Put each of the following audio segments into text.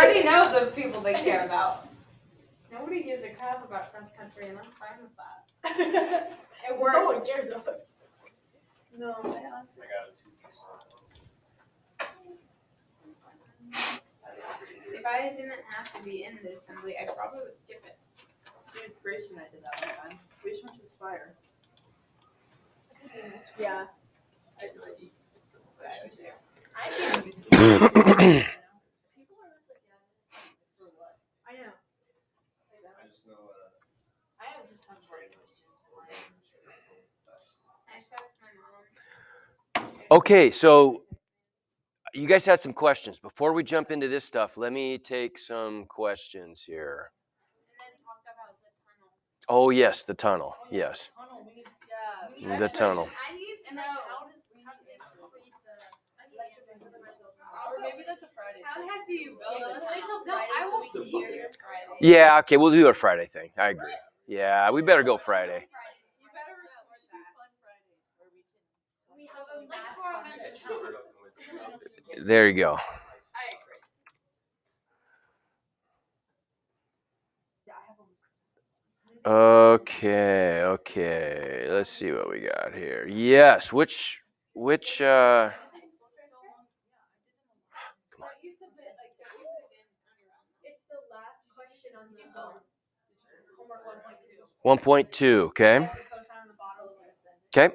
already know the people they care about. Nobody gives a crap about cross country, and I'm fine with that. It works. No one cares about it. No, I honestly. I got a 2-piece on If I didn't have to be in the assembly, I probably would skip it. Dude, Grace and I did that one time. We just went to Aspire. Yeah. I had no idea. I Actually, actually people are just like, yeah, for what? I know. I just know I have just have more questions. I just asked my mom. Okay, so you guys had some questions. Before we jump into this stuff, let me take some questions here. And then talked about the tunnel. Oh, yes, the tunnel. Yes. Tunnel, we need, The tunnel. I need to know. how does we have answers? Or maybe that's a Friday. How the heck do you build Yeah, it? let's wait till No, Friday I so won't we can be hear here this. Friday. Yeah, okay, we'll do a Friday thing. I agree. Yeah, we better go Friday. You better record that. Fun Fridays where we can. So the last one. There you go. I agree. Okay. Let's see what we got here. Yes, which come on. It's the last question on the homework 1.2. 1.2, okay. The cosine on the bottom. Okay.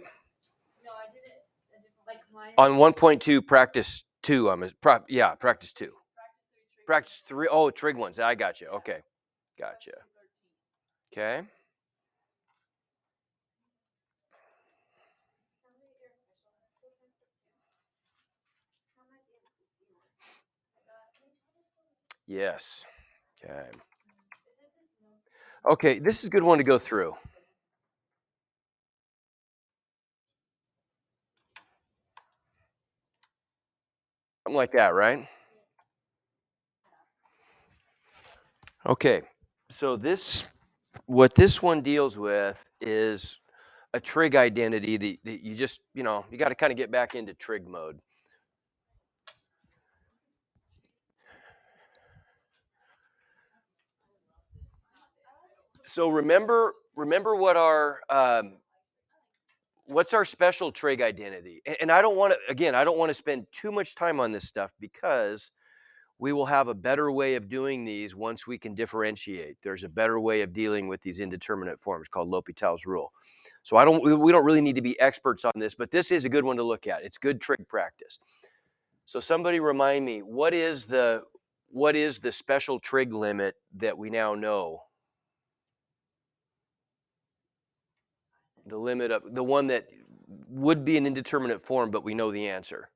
No, I did it a different, like mine. On 1.2, practice 2. Practice 2. Practice 3. Oh, trig ones. I got you. Okay. Gotcha. Okay. Yes. Okay. Okay, this is a good one to go through. Something like that, right? Okay. So what this one deals with is a trig identity that you just, you got to kind of get back into trig mode. So remember what what's our special trig identity? And I don't want to spend too much time on this stuff because we will have a better way of doing these once we can differentiate. There's a better way of dealing with these indeterminate forms called L'Hopital's rule. So we don't really need to be experts on this, but this is a good one to look at. It's good trig practice. So somebody remind me, what is the special trig limit that we now know? The limit of the one that would be an indeterminate form, but we know the answer.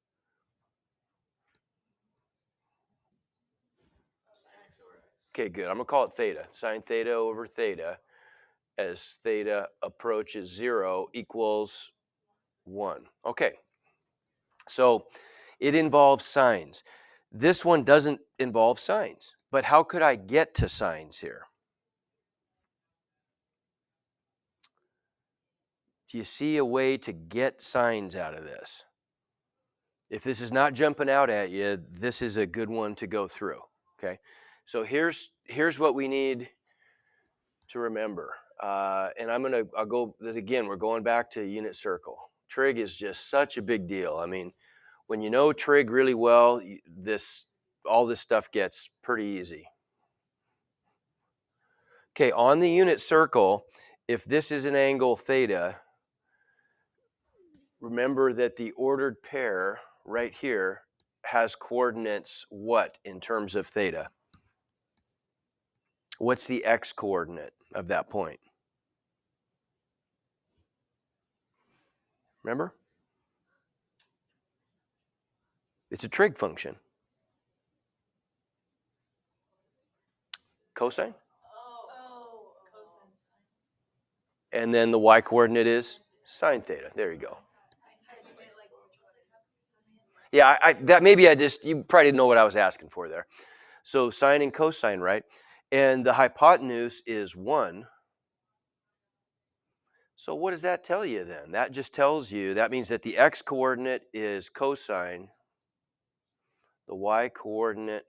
Okay, good. I'm gonna call it theta. Sine theta over theta as theta approaches 0 equals 1. Okay. So it involves sines. This one doesn't involve sines, but how could I get to sines here? Do you see a way to get sines out of this? If this is not jumping out at you, this is a good one to go through, okay? So here's what we need to remember. And I'll go again, we're going back to unit circle. Trig is just such a big deal. I mean, when you know trig really well, all this stuff gets pretty easy. Okay, on the unit circle, if this is an angle theta, remember that the ordered pair right here has coordinates what in terms of theta? What's the x coordinate of that point? Remember? It's a trig function. Cosine? Oh, cosine. And then the y coordinate is sine theta. There you go. Yeah, you probably didn't know what I was asking for there. So sine and cosine, right? And the hypotenuse is 1. So what does that tell you then? That just tells you, that means that the x coordinate is cosine, the y coordinate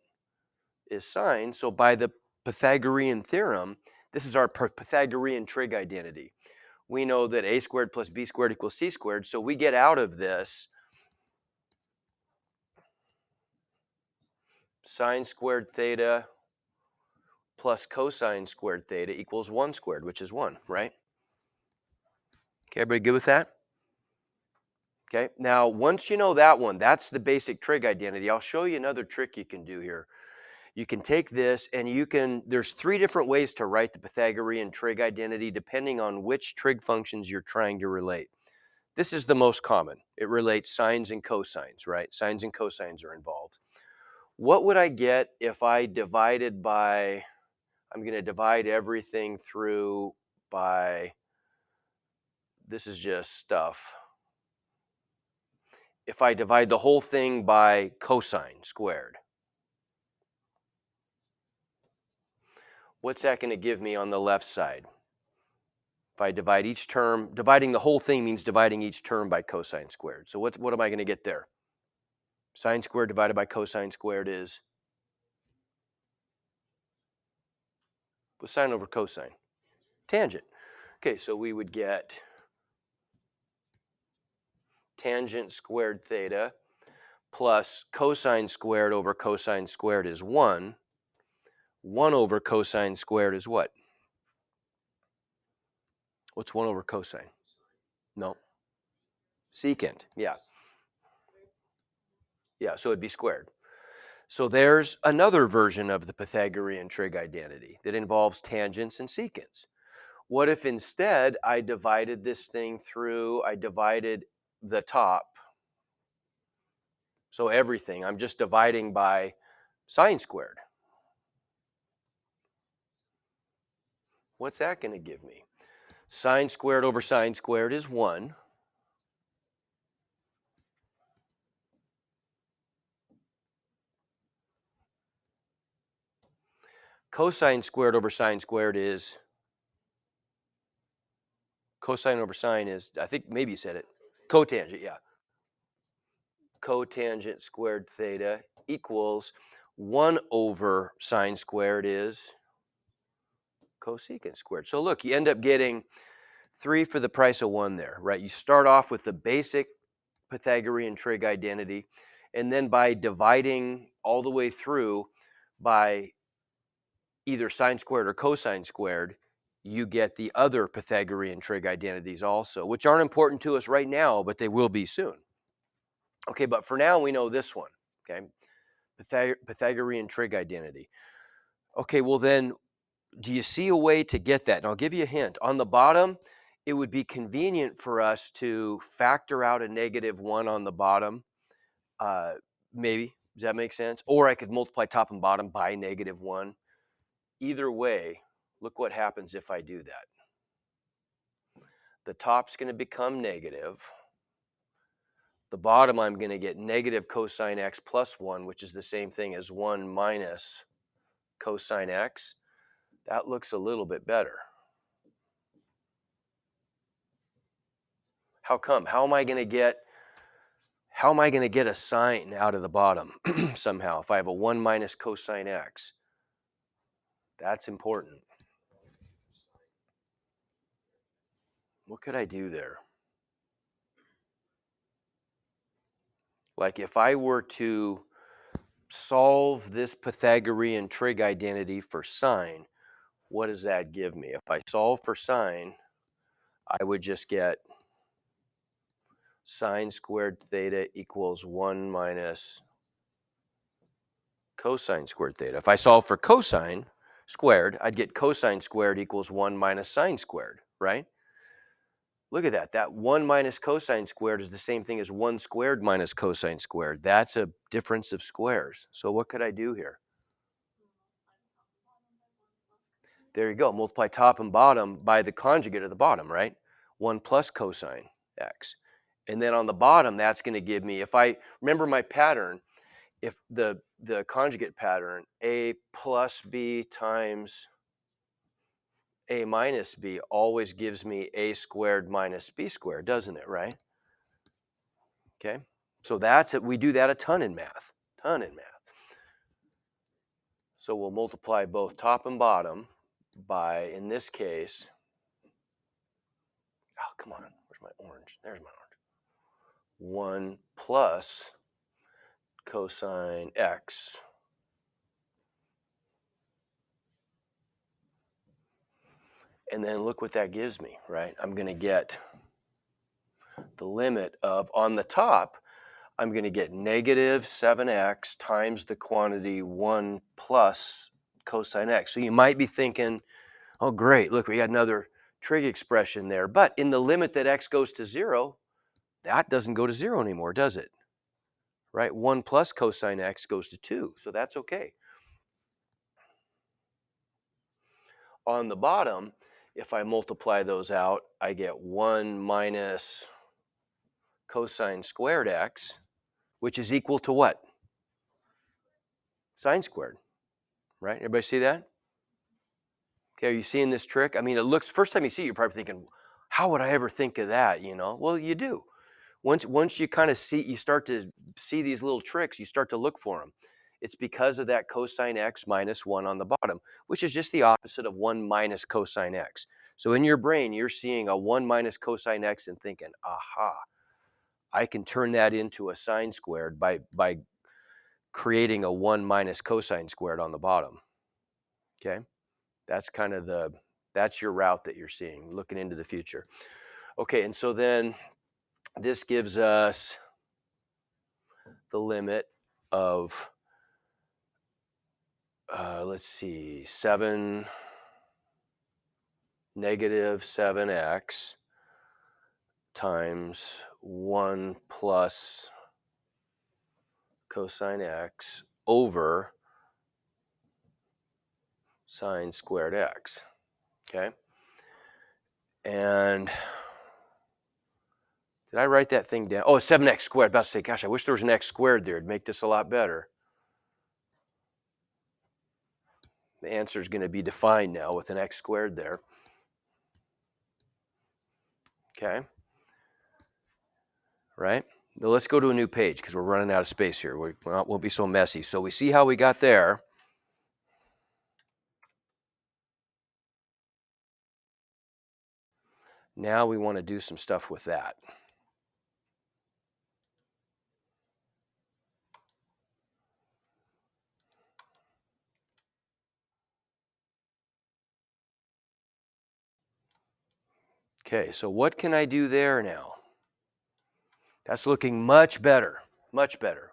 is sine. So by the Pythagorean theorem, this is our Pythagorean trig identity. We know that a squared plus b squared equals c squared. So we get out of this sine squared theta plus cosine squared theta equals 1 squared, which is 1, right? Okay, everybody good with that? Okay, now once you know that one, that's the basic trig identity. I'll show you another trick you can do here. You can take this and there's 3 different ways to write the Pythagorean trig identity depending on which trig functions you're trying to relate. This is the most common. It relates sines and cosines, right? Sines and cosines are involved. What would I get if I divided by, I'm going to divide everything through by, this is just stuff. If I divide the whole thing by cosine squared, what's that going to give me on the left side? If I divide each term, dividing the whole thing means dividing each term by cosine squared. So what am I going to get there? Sine squared divided by cosine squared is? What's sine over cosine? Tangent. Okay, so we would get tangent squared theta plus cosine squared over cosine squared is 1. 1 over cosine squared is what? What's 1 over cosine? No. Secant, yeah. Yeah, so it'd be squared. So there's another version of the Pythagorean trig identity that involves tangents and secants. What if instead I divided this thing through, I divided the top, so everything, I'm just dividing by sine squared. What's that going to give me? Sine squared over sine squared is 1. Cosine squared over sine squared is, cosine over sine is, I think maybe you said it, cotangent, yeah. Cotangent squared theta equals 1 over sine squared is cosecant squared. So look, you end up getting 3 for the price of 1 there, right? You start off with the basic Pythagorean trig identity, and then by dividing all the way through by either sine squared or cosine squared, you get the other Pythagorean trig identities also, which aren't important to us right now, but they will be soon. Okay, but for now we know this one, okay? Pythagorean trig identity. Okay, well then, do you see a way to get that? And I'll give you a hint. On the bottom, it would be convenient for us to factor out a -1 on the bottom. Maybe, does that make sense? Or I could multiply top and bottom by -1. Either way, look what happens if I do that. The top's going to become negative. The bottom, I'm going to get negative cosine x plus 1, which is the same thing as 1 minus cosine x. That looks a little bit better. How come? How am I going to get a sine out of the bottom somehow if I have a 1 minus cosine x? That's important. What could I do there? Like if I were to solve this Pythagorean trig identity for sine, what does that give me? If I solve for sine, I would just get sine squared theta equals 1 minus cosine squared theta. If I solve for cosine squared, I'd get cosine squared equals 1 minus sine squared, right? Look at that. That 1 minus cosine squared is the same thing as 1 squared minus cosine squared. That's a difference of squares. So what could I do here? There you go. Multiply top and bottom by the conjugate of the bottom, right? 1 plus cosine x. And then on the bottom, that's going to give me, if I remember my pattern, if the conjugate pattern, a plus b times a minus b always gives me a squared minus b squared, doesn't it, right? Okay, so that's it. We do that a ton in math, So we'll multiply both top and bottom by, in this case, oh, come on, where's my orange? There's my orange. 1 plus cosine x and then look what that gives me, right? I'm going to get the limit of, on the top, I'm going to get negative 7x times the quantity 1 plus cosine x. So you might be thinking, oh, great, look, we got another trig expression there. But in the limit that x goes to 0, that doesn't go to 0 anymore, does it? Right? 1 plus cosine x goes to 2, so that's okay. On the bottom, if I multiply those out, I get 1 minus cosine squared x, which is equal to what? Sine squared, right? Everybody see that? Okay, are you seeing this trick? I mean, it looks, first time you see it, you're probably thinking, how would I ever think of that, you know? Well, you do. Once you kind of see, you start to see these little tricks, you start to look for them. It's because of that cosine x minus 1 on the bottom, which is just the opposite of 1 minus cosine x. So in your brain, you're seeing a 1 minus cosine x and thinking, aha, I can turn that into a sine squared by creating a 1 minus cosine squared on the bottom. Okay, that's kind of that's your route that you're seeing, looking into the future. Okay, and so then this gives us the limit of, let's see, negative 7x times 1 plus cosine x over sine squared x, okay? And did I write that thing down? Oh, 7x squared. About to say, gosh, I wish there was an x squared there. It'd make this a lot better. The answer is going to be defined now with an x squared there. Okay. Right? Now let's go to a new page because we're running out of space here. We won't be so messy. So we see how we got there. Now we want to do some stuff with that. Okay, so what can I do there now? That's looking much better, much better.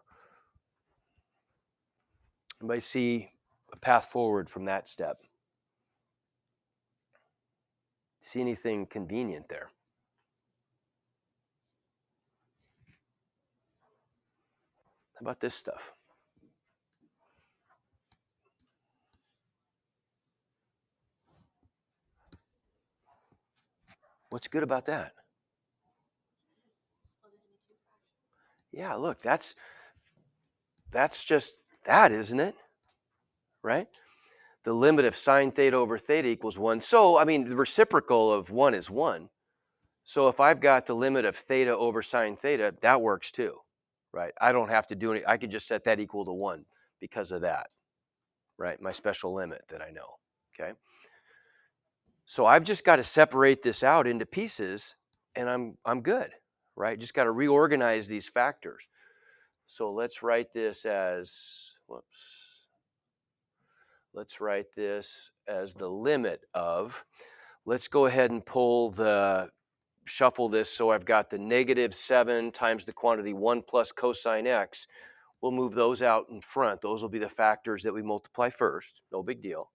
Anybody see a path forward from that step? See anything convenient there? How about this stuff? What's good about that? Yeah, look, that's just that, isn't it? Right? The limit of sine theta over theta equals 1. So, I mean, the reciprocal of 1 is 1. So if I've got the limit of theta over sine theta, that works too, right? I don't have to do any, I could just set that equal to 1 because of that, right? My special limit that I know, okay? So I've just got to separate this out into pieces and I'm good, right? Just got to reorganize these factors. So let's write this as, let's write this as the limit of, let's go ahead and shuffle this so I've got the negative 7 times the quantity 1 plus cosine x. We'll move those out in front. Those will be the factors that we multiply first. No big deal.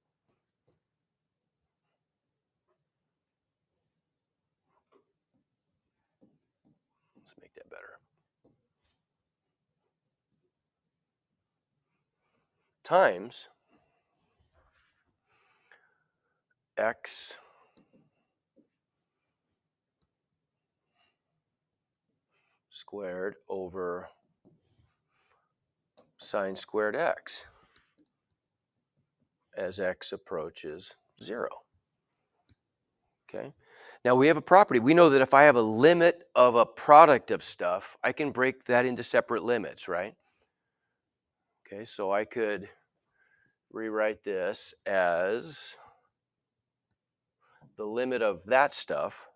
Let's make that better. Times x squared over sine squared x as x approaches 0. Okay. Now we have a property. We know that if I have a limit of a product of stuff, I can break that into separate limits, right? Okay, so I could rewrite this as the limit of that stuff,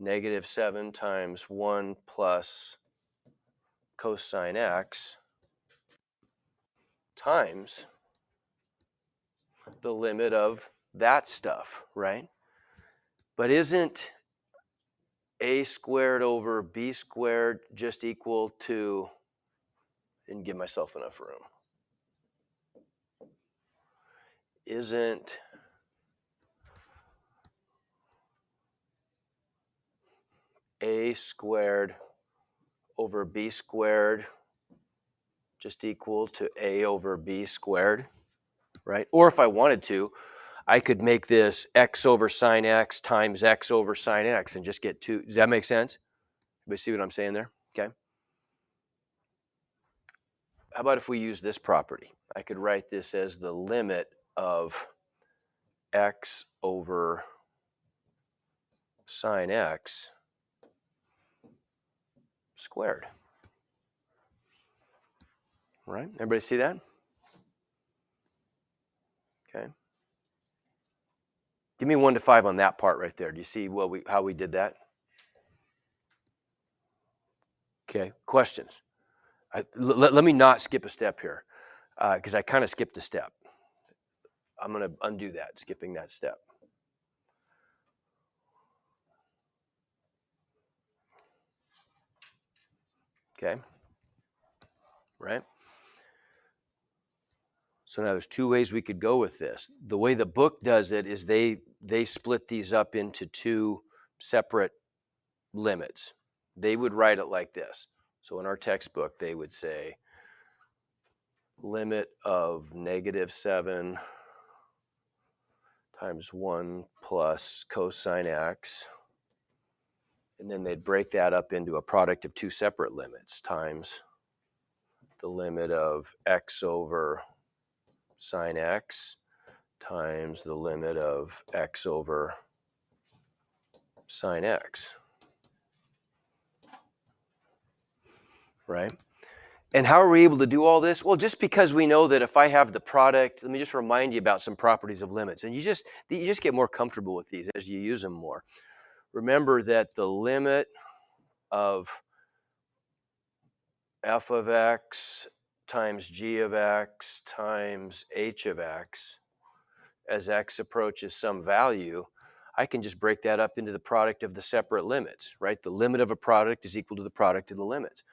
-7 times 1 plus cosine x times the limit of that stuff, right? But isn't a squared over b squared just equal to, didn't give myself enough room. Isn't a squared over b squared just equal to a over b squared, right? Or if I wanted to, I could make this x over sine x times x over sine x and just get 2. Does that make sense? Everybody see what I'm saying there? Okay. How about if we use this property? I could write this as the limit of x over sine x squared. Right? Everybody see that? Okay. Give me 1 to 5 on that part right there. Do you see how we did that? Okay. Questions? Let me not skip a step here because I kind of skipped a step. I'm going to undo that, skipping that step. Okay. Right? So now there's 2 ways we could go with this. The way the book does it is they split these up into 2 separate limits. They would write it like this. So in our textbook, they would say limit of -7 times 1 plus cosine x. And then they'd break that up into a product of 2 separate limits times the limit of x over sine x times the limit of x over sine x. Right? And how are we able to do all this? Well, just because we know that if I have the product, let me just remind you about some properties of limits. And you just get more comfortable with these as you use them more. Remember that the limit of f of x times g of x times h of x as x approaches some value, I can just break that up into the product of the separate limits, right? The limit of a product is equal to the product of the limits.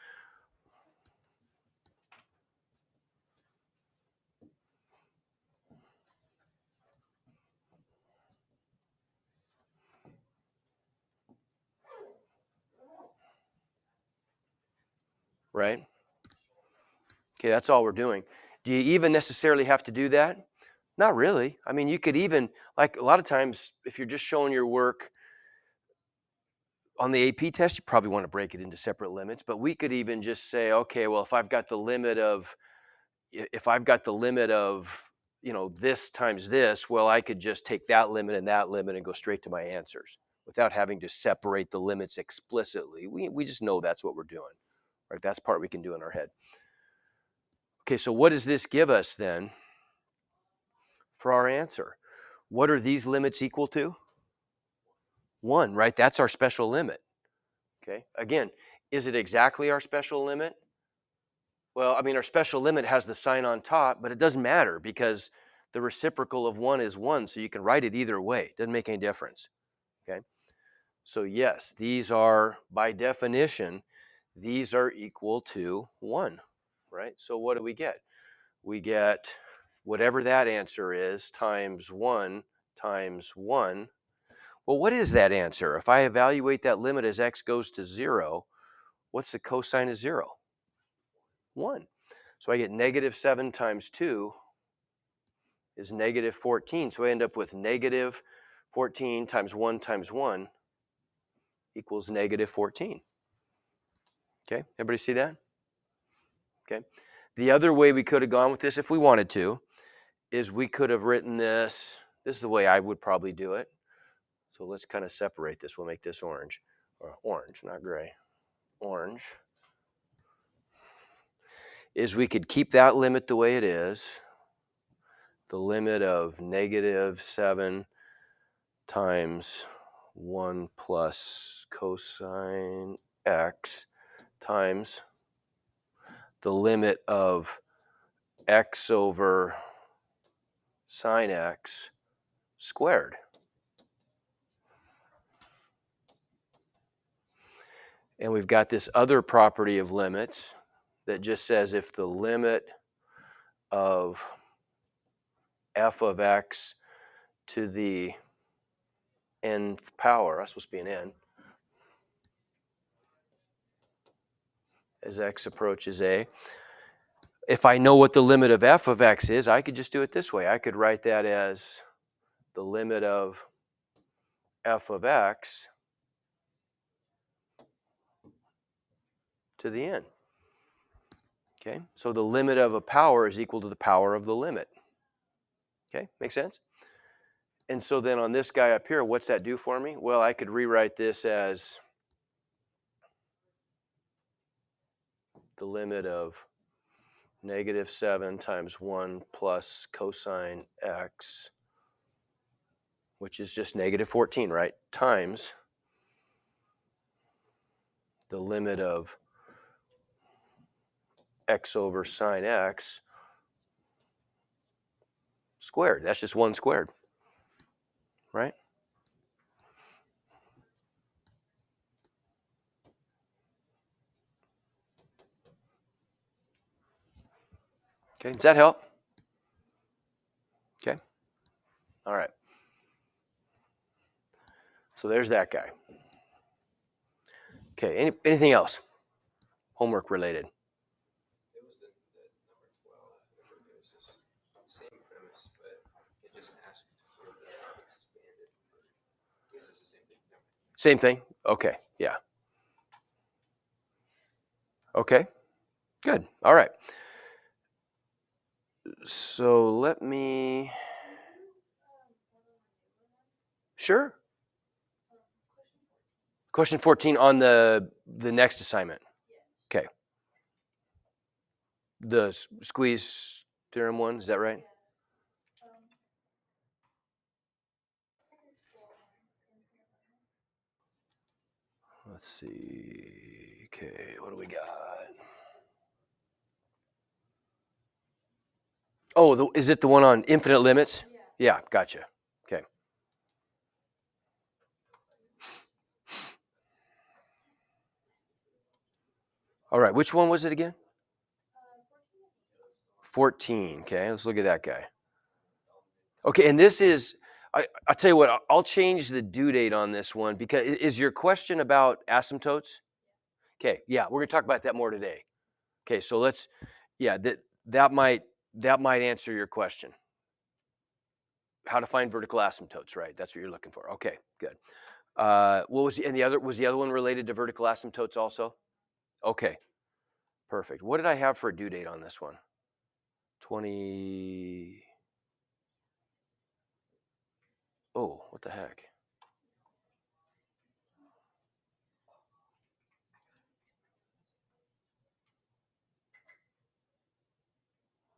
Right? Okay, that's all we're doing. Do you even necessarily have to do that? Not really. I mean, you could even, like a lot of times, if you're just showing your work on the AP test, you probably want to break it into separate limits, but we could even just say, okay, well, if I've got the limit of, this times this, well, I could just take that limit and go straight to my answers without having to separate the limits explicitly. We just know that's what we're doing, right? That's part we can do in our head. Okay, so what does this give us then for our answer? What are these limits equal to? 1, right? That's our special limit. Okay, again, is it exactly our special limit? Well, I mean, our special limit has the sign on top, but it doesn't matter because the reciprocal of 1 is 1, so you can write it either way. It doesn't make any difference. Okay, so yes, these are, by definition, these are equal to 1, right? So what do we get? We get whatever that answer is times 1 times 1. Well, what is that answer? If I evaluate that limit as x goes to 0, what's the cosine of 0? 1. So I get -7 times 2 is -14. So I end up with -14 times 1 equals -14. Okay, everybody see that? Okay. The other way we could have gone with this if we wanted to is we could have written this. This is the way I would probably do it. So let's kind of separate this. We'll make this orange, or orange, not gray. Orange is we could keep that limit the way it is, the limit of -7 times 1 plus cosine x times the limit of x over sine x squared. And we've got this other property of limits that just says if the limit of f of x to the nth power, that's supposed to be an n, as x approaches a. If I know what the limit of f of x is, I could just do it this way. I could write that as the limit of f of x to the n. Okay, so the limit of a power is equal to the power of the limit. Okay, make sense? And so then on this guy up here, what's that do for me? Well, I could rewrite this as the limit of -7 times 1 plus cosine x, which is just -14, right? Times the limit of x over sine x squared. That's just 1 squared, right? Okay, does that help? Okay, all right. So there's that guy. Okay, anything else? Homework related. It was the number 12. Remember, it was this same premise, but it just asked for the expanded version. I guess it's the same thing. Never mind. Same thing? Okay, yeah. Okay, good. All right. So let me, sure. Question 14 on the next assignment. Okay. The squeeze theorem one, is that right? Let's see. Okay, what do we got? Oh, is it the one on infinite limits? Yeah, gotcha. Okay. All right, which one was it again? 14. Okay, let's look at that guy. Okay, and this is, I'll tell you what, I'll change the due date on this one because is your question about asymptotes? Okay, yeah, we're gonna talk about that more today. Okay, so let's, yeah, that might answer your question. How to find vertical asymptotes, right? That's what you're looking for. Okay, good. What was the other one related to vertical asymptotes also? Okay, perfect. What did I have for a due date on this one? 20. Oh, what the heck?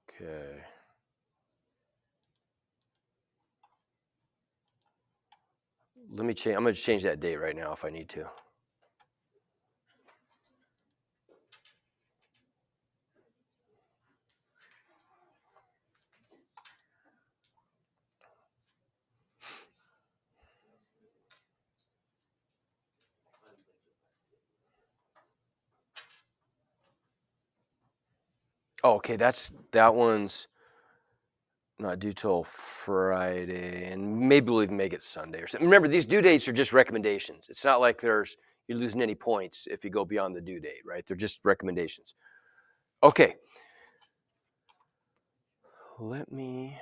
Okay. Let me change. I'm going to change that date right now if I need to. Oh, okay, that one's not due till Friday, and maybe we'll even make it Sunday or something. Remember, these due dates are just recommendations. It's not like you're losing any points if you go beyond the due date, right? They're just recommendations. Okay. Let me